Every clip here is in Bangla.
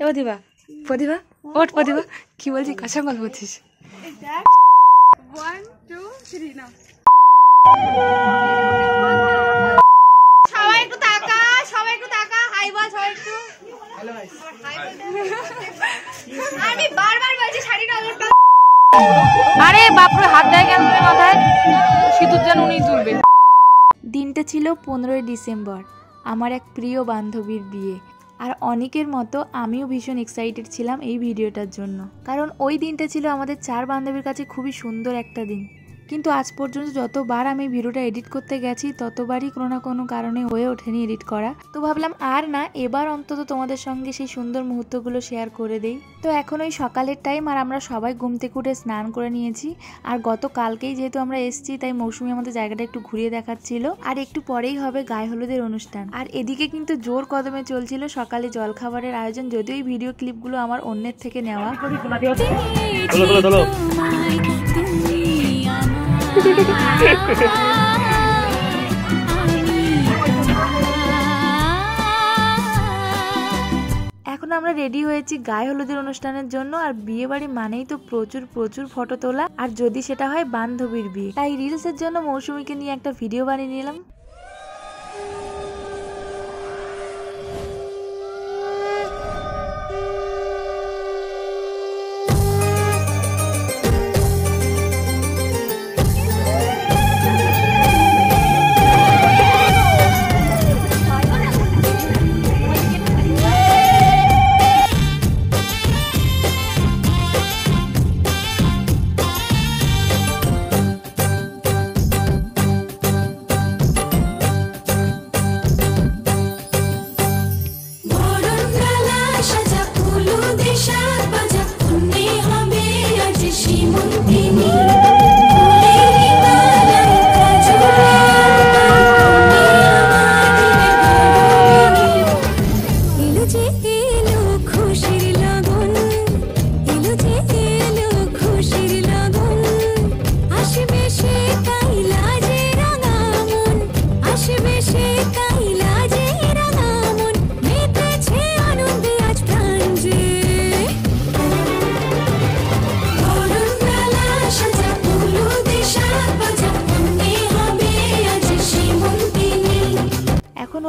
প্রতিভা প্রতিভা ওঠ প্রতিভা কি বলছি কাঁচা গল্প বলছিস সবাই একটু তাকা হাই বল সবাই একটু আমি বারবার বলছি শাড়িটা আরে বাপরে হাত দেয় কেন মাথায় সিঁদুর যেন উনি তুলবে। দিনটা ছিল 15ই ডিসেম্বর, আমার এক প্রিয় বান্ধবীর বিয়ে। আর অনেকের মতো আমিও ভীষণ এক্সাইটেড ছিলাম এই ভিডিওটার জন্য, কারণ ওই দিনটা ছিল আমাদের 4 বান্ধবীর কাছে খুবই সুন্দর একটা দিন। কিন্তু আজ পর্যন্ত যতবার আমি ভিডিওটা এডিট করতে গেছি ততবারই কোনো না কোনো কারণে হয়ে ওঠেনি এডিট করা। তো ভাবলাম আর না, এবার অন্তত তোমাদের সঙ্গে সেই সুন্দর মুহূর্তগুলো শেয়ার করে দেই। তো এখন ওই সকালের টাইম, আর আমরা সবাই ঘুম থেকে উঠে স্নান করে নিয়েছি। আর গতকালকেই যেহেতু আমরা এসেছি তাই মৌসুমি আমাদের জায়গাটা একটু ঘুরিয়ে দেখাচ্ছিল। আর একটু পরেই হবে গায়ে হলুদের অনুষ্ঠান। আর এদিকে কিন্তু জোর কদমে চলছিল সকালে জলখাবারের আয়োজন, যদিও এই ভিডিও ক্লিপগুলো আমার অন্যের থেকে নেওয়া। এখন আমরা রেডি হয়েছি গায়ে হলুদের অনুষ্ঠানের জন্য। আর বিয়ে বাড়ি মানেই তো প্রচুর প্রচুর ফটো তোলা, আর যদি সেটা হয় বান্ধবীর বিয়ে, তাই রিলসের জন্য মৌসুমীকে নিয়ে একটা ভিডিও বানিয়ে নিলাম।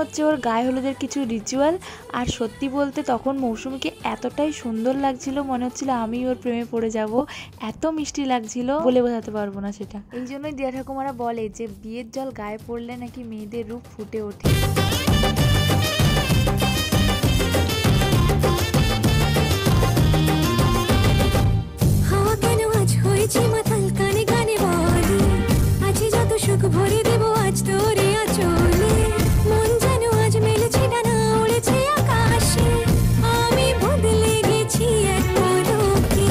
হচ্ছে ওর গায়ে হলুদের কিছু রিচুয়াল। আর সত্যি বলতে তখন মৌসুমীকে এতটাই সুন্দর লাগছিল, মনে হচ্ছিল আমি ওর প্রেমে পড়ে যাব, এত মিষ্টি লাগছিল বলে বোঝাতে পারবো না সেটা। এই জন্যই দিয়া ঠাকুমারা বলে যে বিয়ের জল গায়ে পড়লে নাকি মেয়েদের রূপ ফুটে ওঠে। হাওয়া কেন আজ হয়েছে মাতাল, কানে কানে বলে আজ যত সুখ ভরে দেব আজ তোরে আচলে। মন যেন আজ মেলেছে ডানা, উড়েছে আকাশে, আমি বদলে গেছি এক পলকে।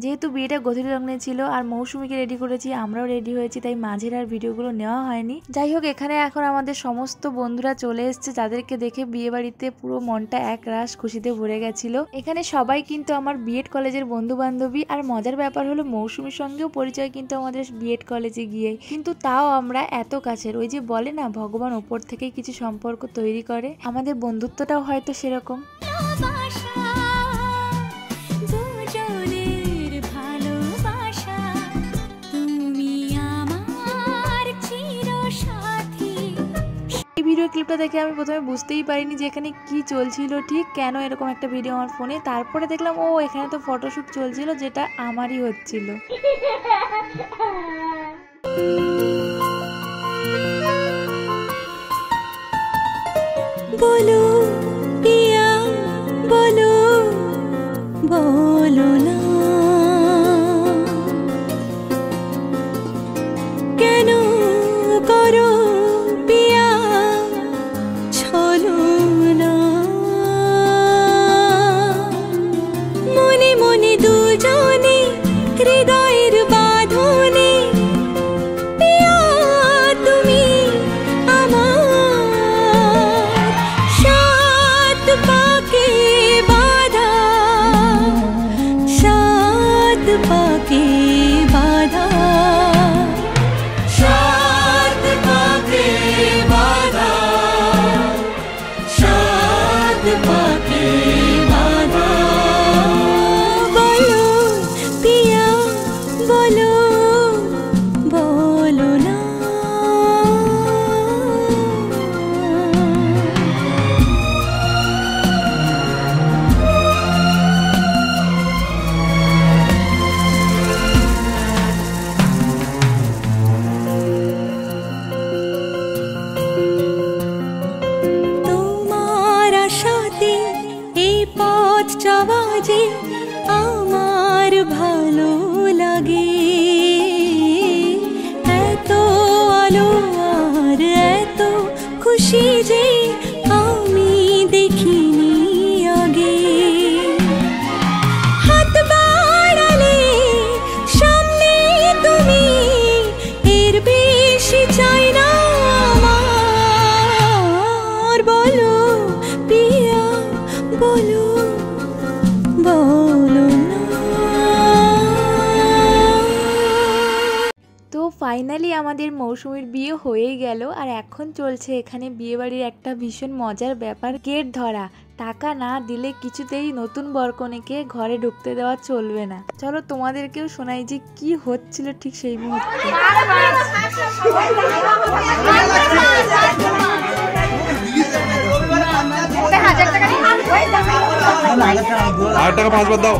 যেহেতু বিয়েটা গধূলি লগ্নে ছিল আর মৌসুমীকে রেডি করেছি, আমরাও রেডি হয়েছি, তাই মাঝের আর ভিডিওগুলো নেওয়া হয়নি। যাই হোক, এখানে এখন আমাদের সমস্ত বন্ধুরা চলে এসেছে, যাদেরকে দেখে বিয়ে বাড়িতে পুরো মনটা এক রাশ খুশিতে ভরে গেছিল। এখানে সবাই কিন্তু আমার বিএড কলেজের বন্ধু বান্ধবী। আর মজার ব্যাপার হলো মৌসুমীর সঙ্গেও পরিচয় কিন্তু আমাদের বিএড কলেজে গিয়ে, কিন্তু তাও আমরা এত কাছের। ওই যে বলে না, ভগবান ওপর থেকেই কিছু সম্পর্ক তৈরি করে, আমাদের বন্ধুত্বটাও হয়তো সেরকম। ভিডিও ক্লিপটা দেখে আমি প্রথমে বুঝতেই পারিনি যে এখানে কি চলছিল, ঠিক কেন এরকম একটা ভিডিও আমার ফোনে। তারপরে দেখলাম ও এখানে তো ফটোশুট চলছিল, যেটা আমারই হচ্ছিল। বলো পিয়া বলো, বলো না কেন করো পিয়া ছলো না। মনে মনে দুজনে হৃদয়ের বাঁধনে পিয়া তুমি আমাদের মৌসুমীর বিয়ে হয়েই গেল, আর এখন চলছে এখানে বিয়ে বাড়ির একটা ভীষণ মজার ব্যাপার, গেট ধরা। টাকা না দিলে কিছুতেই নতুন বরকনেকে ঘরে ঢুকতে দেওয়া চলবে না। চলো তোমাদেরকেও শোনাই যে কি হচ্ছিল ঠিক সেই মুহূর্তে। 8 টাকা 5 বার দাও।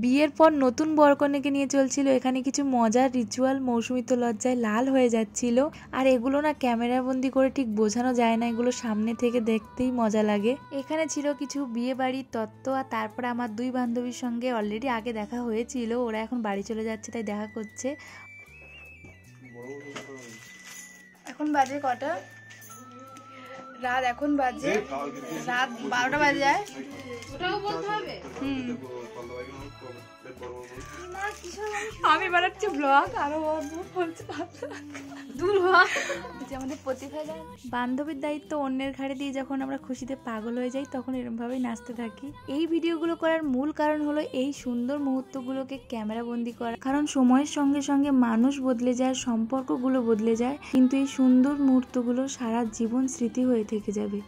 বিয়ের পর নতুন বরকনেকে নিয়ে চলছিল এখানে কিছু মজার রিচুয়াল। মৌসুমী তো লজ্জায় লাল হয়ে যাচ্ছিল, আর এগুলো না ক্যামেরা বন্দি করে ঠিক বোঝানো যায় না, এগুলো সামনে থেকে দেখতেই মজা লাগে। এখানে ছিল কিছু বিয়ে বাড়ির তত্ত্ব, আর তারপরে আমার দুই বান্ধবীর সঙ্গে অলরেডি আগে দেখা হয়েছিল, ওরা এখন বাড়ি চলে যাচ্ছে তাই দেখা করছে। এখন বাজে কটা? রাত এখন বাজে রাত 12টা বাজে যায়। আমি বানাচ্ছি ব্লগ, আরো দূর আমাদের প্রতিভা যায়। বান্ধবীর দায়িত্ব অন্যের ঘাড়ে দিয়ে যখন আমরা খুশিতে পাগল হয়ে যাই তখন এরকম ভাবেই নাচতে থাকি। এই ভিডিওগুলো করার মূল কারণ হলো এই সুন্দর মুহূর্তগুলোকে ক্যামেরা বন্দি করা, কারণ সময়ের সঙ্গে সঙ্গে মানুষ বদলে যায়, সম্পর্কগুলো বদলে যায়, কিন্তু এই সুন্দর মুহূর্তগুলো সারা জীবন স্মৃতি হয়ে থেকে যাবে।